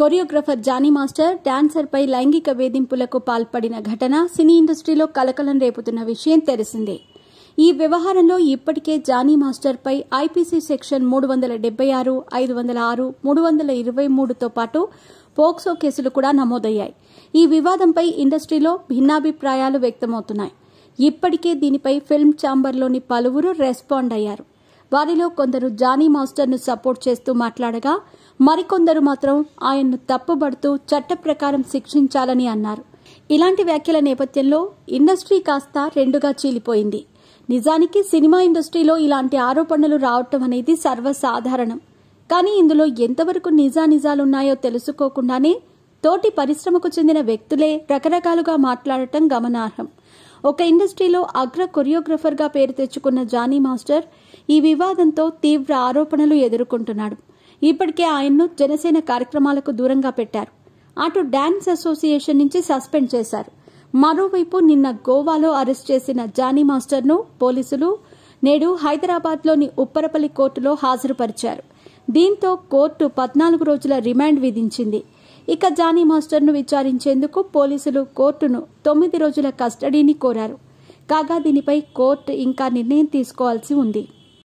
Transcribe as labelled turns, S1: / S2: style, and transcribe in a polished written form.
S1: Choreographer Johnny master dancer పై లైంగిక వేధింపులకు పాల్పడిన ఘటన సినీ ఇండస్ట్రీలో కలకలం రేపుతున్న విషయం తెలిసిందే. ఈ వ్యవహారంలో ఇప్పటికే జానీ మాస్టర్ పై ఐపీసీ సెక్షన్ 376, 506, 323తో పాటు పోక్సో కేసులు కూడా నమోదయ్యాయి. ఈ వివాదంపై ఇండస్ట్రీలో భిన్నాభిప్రాయాలు వ్యక్తమవుతున్నాయి. ఇప్పటికే దీనిపై ఫిల్మ్ ఛాంబర్లోని పలువురు రెస్పాండ్ అయ్యారు. వారిలో కొందరు జానీ మాస్టర్ను సపోర్ట్ చేస్తూ మాట్లాడగా, మరికొందరు మాత్రం ఆయన్ను తప్పుబడుతూ చట్ట ప్రకారం శిక్షించాలని అన్నారు. ఇలాంటి వ్యాఖ్యల నేపథ్యంలో ఇండస్ట్రీ కాస్త రెండుగా చీలిపోయింది. నిజానికి సినిమా ఇండస్ట్రీలో ఇలాంటి ఆరోపణలు రావటం అనేది సర్వసాధారణం. కానీ ఇందులో ఎంతవరకు నిజానిజాలున్నాయో తెలుసుకోకుండానే తోటి పరిశ్రమకు చెందిన వ్యక్తులే రకరకాలుగా మాట్లాడటం గమనార్హం. ఒక ఇండస్ట్రీలో అగ్ర కొరియోగ్రాఫర్గా పేరు తెచ్చుకున్న జానీ మాస్టర్ ఈ వివాదంతో తీవ్ర ఆరోపణలు ఎదుర్కొంటున్నాడు. ఇప్పటికే ఆయన్ను జనసేన కార్యక్రమాలకు దూరంగా పెట్టారు. అటు డాన్స్ అసోసియేషన్ నుంచి సస్పెండ్ చేశారు. మరోవైపు నిన్న గోవాలో అరెస్ట్ చేసిన జానీ మాస్టర్ను పోలీసులు నేడు హైదరాబాద్లోని ఉప్పరపల్లి కోర్టులో హాజరుపరిచారు. దీంతో కోర్టు 14 రోజుల రిమాండ్ విధించింది. ఇక జానీ మాస్టర్ను విచారించేందుకు పోలీసులు కోర్టును 9 రోజుల కస్టడీని కోరారు. కాగా దీనిపై కోర్టు ఇంకా నిర్ణయం తీసుకోవాల్సి ఉంది.